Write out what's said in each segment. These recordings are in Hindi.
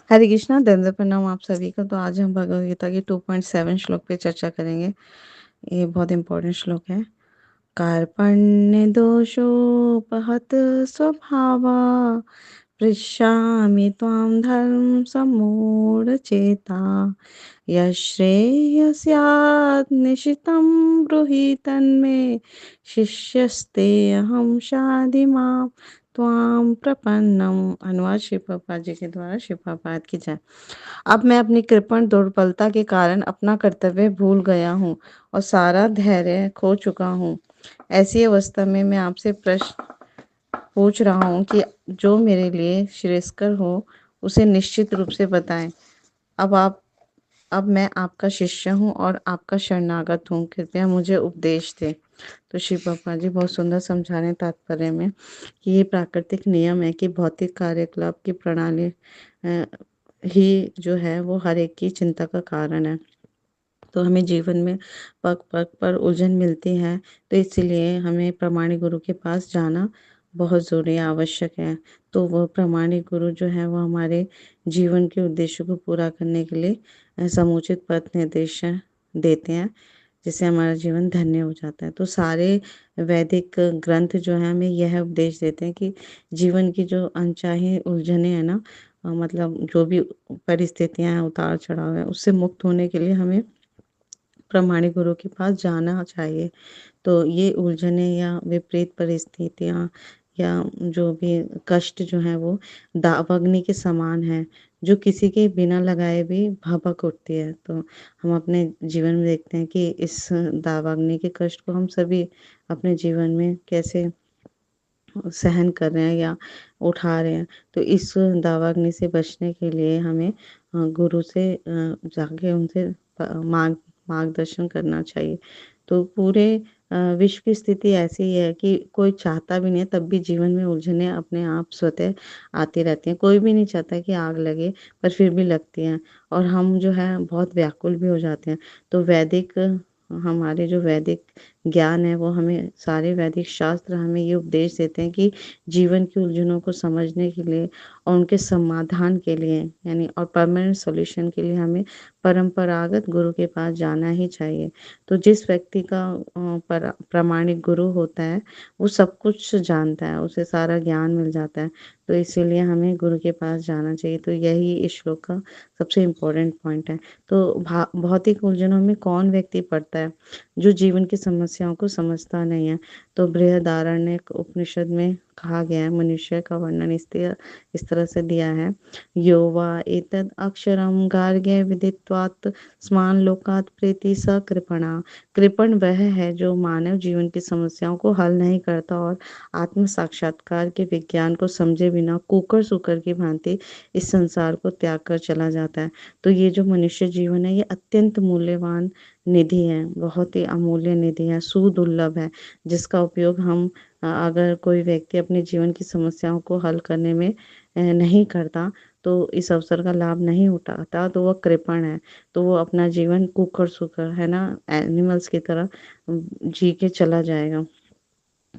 हरे कृष्णा, दंड प्रणाम आप सभी को। तो आज हम भगवद गीता के 2.7 श्लोक पे चर्चा करेंगे। ये बहुत इंपॉर्टेंट श्लोक है। कार्पण्य दोषोपहत स्वभावा पृच्छामि त्वां धर्म सम्मूढ़चेता यश्रेयस्यात् निशितं ब्रूहि तन्मे शिष्यस्तेऽहं शाधिमां त्वां प्रपन्नम। अनुवाद श्री प्रभुपाद जी के द्वारा। श्री प्रभुपाद की जय। अब मैं अपनी कृपण दुर्बलता के कारण अपना कर्तव्य भूल गया हूँ और सारा धैर्य खो चुका हूँ। ऐसी अवस्था में मैं आपसे प्रश्न पूछ रहा हूँ कि जो मेरे लिए श्रेयस्कर हो उसे निश्चित रूप से बताएं। अब मैं आपका शिष्य हूँ और आपका शरणागत हूँ, कृपया मुझे उपदेश दें। तो श्री प्रभुपाद जी बहुत सुंदर समझा रहे हैं तात्पर्य में कि ये प्राकृतिक नियम है कि भौतिक कार्यकलाप की प्रणाली ही जो है वो हर एक की चिंता का कारण है। तो हमें जीवन में पग पग पर उलझन मिलती है, तो इसलिए हमें प्रामाणिक गुरु के पास जाना बहुत ज़रूरी आवश्यक है। तो वो प्रामाणिक गुरु जो है वो हमारे जीवन के उद्देश्य को पूरा करने के लिए समुचित पथ निर्देशन देते हैं, जिससे हमारा जीवन धन्य हो जाता है। तो सारे वैदिक ग्रंथ जो हैं हमें यह उपदेश देते हैं कि जीवन की जो अनचाही उलझनें हैं ना, मतलब जो भी परिस्थितियाँ हैं, उतार चढ़ाव है, उससे मुक्त होने के लिए हमें प्रामाणिक गुरु के पास जाना चाहिए। तो ये उलझनें या विपरीत परिस्थितियाँ या जो भी कष्ट जो हैं वो दावाग्नि के समान है, जो किसी के बिना लगाए भी भभक उठती है। तो हम अपने जीवन में देखते हैं कि इस दावाग्नि के कष्ट को हम सभी अपने जीवन में कैसे सहन कर रहे हैं या उठा रहे हैं। तो इस दावाग्नि से बचने के लिए हमें गुरु से जाके उनसे मार्गदर्शन करना चाहिए। तो पूरे विश्व की स्थिति ऐसी है कि कोई चाहता भी नहीं है, तब भी जीवन में उलझनें अपने आप स्वतः आती रहती हैं। कोई भी नहीं चाहता कि आग लगे, पर फिर भी लगती हैं और हम जो है बहुत व्याकुल भी हो जाते हैं। तो हमारे जो वैदिक ज्ञान है वो हमें, सारे वैदिक शास्त्र हमें ये उपदेश देते हैं कि जीवन की उलझनों को समझने के लिए और उनके समाधान के लिए यानी और परमानेंट सॉल्यूशन के लिए हमें परंपरागत गुरु के पास जाना ही चाहिए। तो जिस व्यक्ति का प्रामाणिक गुरु होता है वो सब कुछ जानता है, उसे सारा ज्ञान मिल जाता है। तो इसीलिए हमें गुरु के पास जाना चाहिए। तो यही इस श्लोक का सबसे इम्पोर्टेंट पॉइंट है। तो भौतिक उलझनों में कौन व्यक्ति पड़ता है? जो जीवन की समस्याओं को समझता नहीं है। तो बृहदारण्यक उपनिषद में कहा गया है, मनुष्य का वर्णन इस तरह से दिया है। यो वा एतद् अक्षरं गार्ग्य विदित्वात् स्मान लोकात् प्रीति स कृपणा। कृपण वह है जो मानव जीवन की समस्याओं को हल नहीं करता और आत्म साक्षात्कार के विज्ञान को समझे बिना कुकर सुकर की भांति इस संसार को त्याग कर चला जाता है। तो ये जो मनुष्य जीवन है ये अत्यंत मूल्यवान निधि है, बहुत ही अमूल्य निधि है, सुदुर्लभ है, जिसका उपयोग हम अगर कोई व्यक्ति अपने जीवन की समस्याओं को हल करने में नहीं करता, तो इस अवसर का लाभ नहीं उठाता, तो वह कृपण है। तो वो अपना जीवन कुकर सुकर है ना, एनिमल्स की तरह जी के चला जाएगा।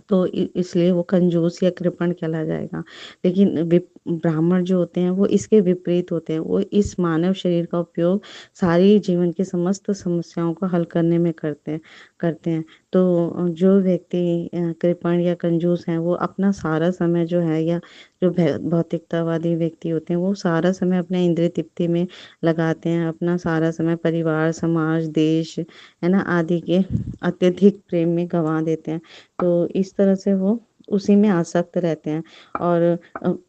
तो इसलिए वो कंजूस या कृपण कहला जाएगा। लेकिन ब्राह्मण जो होते हैं वो इसके विपरीत होते हैं। वो इस मानव शरीर का उपयोग सारी जीवन की समस्त समस्याओं को हल करने में करते हैं। तो जो व्यक्ति कृपण या कंजूस हैं वो अपना सारा समय जो है, या जो भौतिकतावादी व्यक्ति होते हैं वो सारा समय अपने इंद्रिय तृप्ति में लगाते हैं, अपना सारा समय परिवार, समाज, देश है ना आदि के अत्यधिक प्रेम में गंवा देते हैं। तो इस तरह से वो उसी में आसक्त रहते हैं। और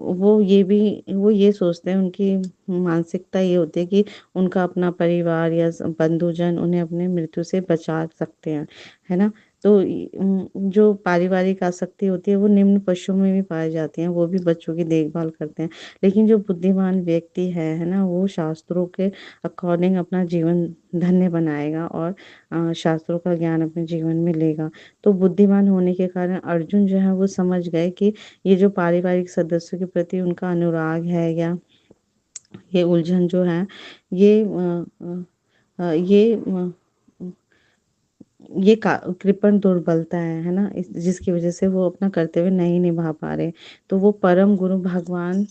वो ये सोचते हैं, उनकी मानसिकता ये होती है कि उनका अपना परिवार या बंधुजन उन्हें अपने मृत्यु से बचा सकते हैं, है ना। तो जो पारिवारिक आसक्ति होती है वो निम्न पशुओं में भी पाई जाती है, वो भी बच्चों की देखभाल करते हैं। लेकिन जो बुद्धिमान व्यक्ति है ना, वो शास्त्रों के अकॉर्डिंग अपना जीवन धन्य बनाएगा और शास्त्रों का ज्ञान अपने जीवन में लेगा। तो बुद्धिमान होने के कारण अर्जुन जो है वो समझ गए कि ये जो पारिवारिक सदस्यों के प्रति उनका अनुराग है या ये उलझन जो है ये ये कृपण दुर्बलता है ना, जिसकी वजह से वो अपना कर्तव्य नहीं निभा पा रहे। तो वो परम गुरु भगवान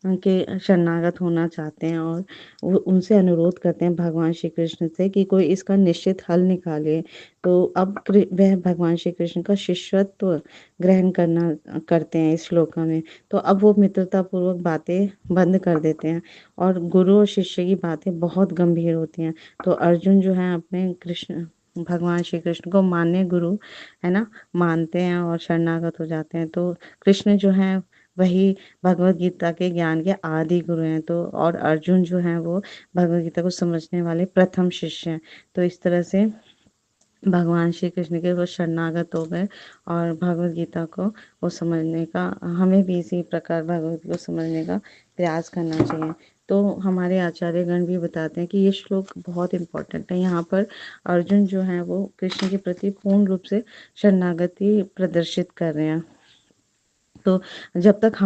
के शरणागत होना चाहते हैं और वो उनसे अनुरोध करते हैं भगवान श्री कृष्ण से कि कोई इसका निश्चित हल निकाले। तो अब वह भगवान श्री कृष्ण का शिष्यत्व ग्रहण करना करते हैं इस श्लोक में। तो अब वो मित्रतापूर्वक बातें बंद कर देते हैं और गुरु और शिष्य की बातें बहुत गंभीर होती हैं। तो अर्जुन जो है अपने कृष्ण भगवान श्री कृष्ण को मान्य गुरु है ना मानते हैं और शरणागत हो जाते हैं। तो कृष्ण जो है वही भगवत गीता के ज्ञान के आदि गुरु हैं। तो और अर्जुन जो हैं वो भगवत गीता को समझने वाले प्रथम शिष्य हैं। तो इस तरह से भगवान श्री कृष्ण के वो शरणागत हो गए और भगवत गीता को वो समझने का हमें भी इसी प्रकार भगवत गीता को समझने का प्रयास करना चाहिए। तो हमारे आचार्यगण भी बताते हैं कि ये श्लोक बहुत इम्पोर्टेंट है। यहाँ पर अर्जुन जो है वो कृष्ण के प्रति पूर्ण रूप से शरणागति प्रदर्शित कर रहे हैं। तो जब तक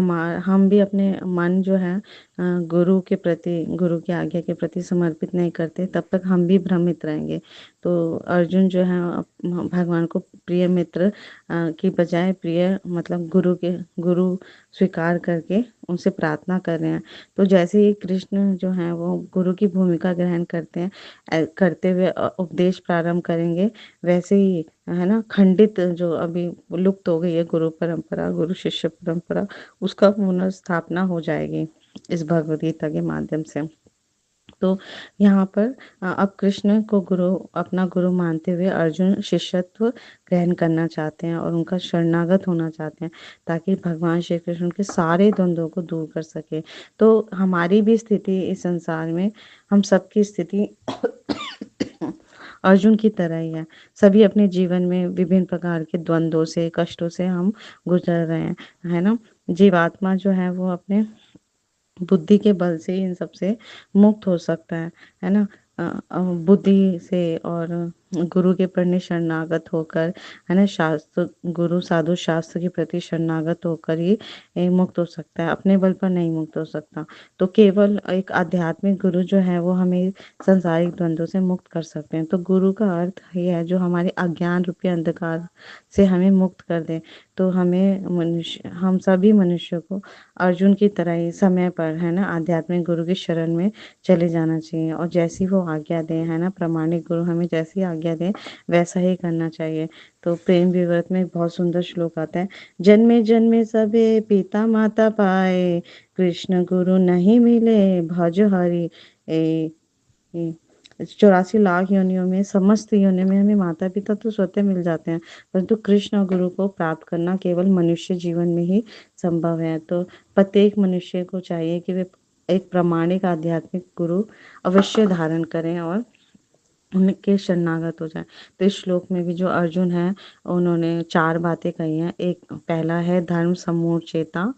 हम भी अपने मन जो है गुरु के प्रति गुरु की आज्ञा के प्रति समर्पित नहीं करते तब तक हम भी भ्रमित रहेंगे। तो अर्जुन जो है भगवान को प्रिय मित्र की बजाय प्रिय मतलब गुरु स्वीकार करके उनसे प्रार्थना कर रहे हैं। तो जैसे ही कृष्ण जो है वो गुरु की भूमिका ग्रहण करते हैं करते हुए उपदेश प्रारंभ करेंगे वैसे ही है ना खंडित जो अभी लुप्त हो गई है गुरु परंपरा गुरु शिष्य परंपरा उसका पुनर्स्थापना हो जाएगी इस भगवद गीता के माध्यम से। तो यहाँ पर अब कृष्ण को गुरु अपना गुरु मानते हुए अर्जुन शिष्यत्व ग्रहण करना चाहते हैं और उनका शरणागत होना चाहते हैं ताकि भगवान श्री कृष्ण उनके सारे द्वंद्वों को दूर कर सके। तो हमारी भी स्थिति इस संसार में हम सबकी स्थिति अर्जुन की तरह ही है। सभी अपने जीवन में विभिन्न प्रकार के द्वंद्वों से कष्टों से हम गुजर रहे हैं है ना। जीवात्मा जो है वो अपने बुद्धि के बल से इन सब से मुक्त हो सकता है ना। बुद्धि से और गुरु के प्रति शरणागत होकर है ना शास्त्र गुरु साधु शास्त्र के प्रति शरणागत होकर ही मुक्त हो सकता है अपने बल पर नहीं मुक्त हो सकता। तो केवल एक आध्यात्मिक गुरु जो है वो हमें संसारिक द्वंद्वों से मुक्त कर सकते हैं। तो गुरु का अर्थ ये है जो हमारे अज्ञान रूपी अंधकार से हमें मुक्त कर दे। तो हम सभी मनुष्यों को अर्जुन की तरह ही समय पर है ना आध्यात्मिक गुरु की शरण में चले जाना चाहिए और जैसी वो आज्ञा दें है ना प्रामाणिक गुरु हमें जैसी आज्ञा दें वैसा ही करना चाहिए। तो प्रेम विवर्त में एक बहुत सुंदर श्लोक आता है जन्मे जन्मे सबे पिता माता पाए कृष्ण गुरु नहीं मिले भज हरि। 84 लाख योनियों में समस्त योनियों में हमें माता पिता तो स्वतः मिल जाते हैं परंतु कृष्ण और गुरु को प्राप्त करना केवल मनुष्य जीवन में ही संभव है। तो प्रत्येक मनुष्य को चाहिए कि वे एक प्रामाणिक आध्यात्मिक गुरु अवश्य धारण करें और उनके शरणागत हो जाए। तो इस श्लोक में भी जो अर्जुन है उन्होंने 4 बातें कही हैं। एक पहला है धर्म समूचेता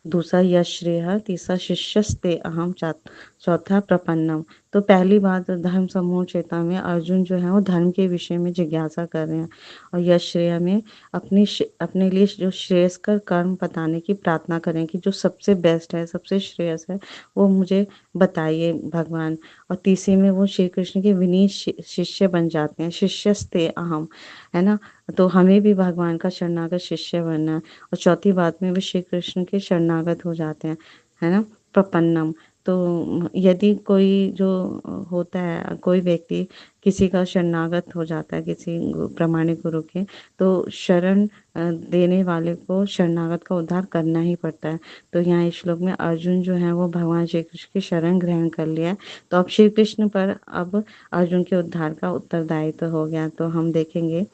दूसरा यश श्रेय तीसरा शिष्यस्ते अहम चौथा प्रपन्नम। तो पहली बात धर्म समूह चेता में अर्जुन जो है वो धर्म के विषय में जिज्ञासा कर रहे हैं और यश श्रेय में अपने लिए जो श्रेयस्कर कर्म बताने की प्रार्थना करें कि जो सबसे बेस्ट है सबसे श्रेयस है वो मुझे बताइए भगवान। और तीसरी में वो श्री कृष्ण के विनीत शिष्य बन जाते हैं शिष्यस्ते अहम है ना। तो हमें भी भगवान का शरणागत शिष्य बनना है। और चौथी बात में वे श्री कृष्ण के शरणागत हो जाते हैं है ना प्रपन्नम। तो यदि कोई जो होता है कोई व्यक्ति किसी का शरणागत हो जाता है किसी प्रामाणिक गुरु के तो शरण देने वाले को शरणागत का उद्धार करना ही पड़ता है। तो यहाँ इस श्लोक में अर्जुन जो है वो भगवान श्री कृष्ण की शरण ग्रहण कर लिया है। तो अब श्री कृष्ण पर अब अर्जुन के उद्धार का उत्तरदायित्व हो गया। तो हम देखेंगे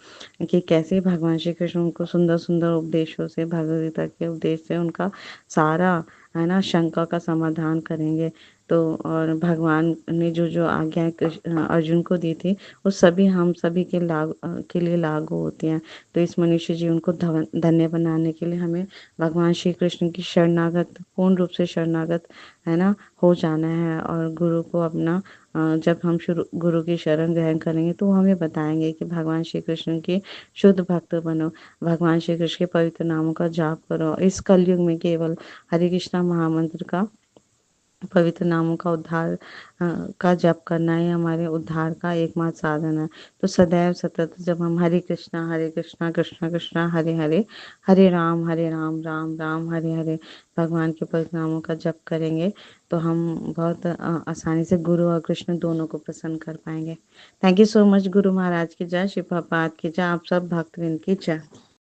कि कैसे भगवान श्री कृष्ण उनको सुंदर सुंदर उपदेशों से भगवद गीता के उपदेश से उनका सारा है ना शंका का समाधान करेंगे। तो और भगवान ने जो जो आज्ञाएं अर्जुन को दी थी वो सभी हम सभी के लिए लागू होती हैं। तो इस मनुष्य जीवन को धन्य बनाने के लिए हमें भगवान श्री कृष्ण की शरणागत पूर्ण रूप से शरणागत है ना हो जाना है। और गुरु को अपना जब हम शुरू गुरु की शरण ग्रहण करेंगे तो वो हमें बताएंगे कि भगवान श्री कृष्ण के शुद्ध भक्त बनो भगवान श्री कृष्ण के पवित्र नामों का जाप करो। इस कलयुग में केवल हरे कृष्णा महामंत्र का पवित्र नामों का उद्धार का जप करना ही हमारे उद्धार का एकमात्र साधन है। तो सदैव सतत जब हम हरे कृष्णा कृष्णा कृष्णा हरे हरे, हरे राम राम राम हरे हरे भगवान के पवित्र नामों का जप करेंगे तो हम बहुत आसानी से गुरु और कृष्ण दोनों को प्रसन्न कर पाएंगे। Thank you so much. Guru Maharaj की जय, श्री प्रभुपाद की जय, आप सब भक्तवृंद की जय।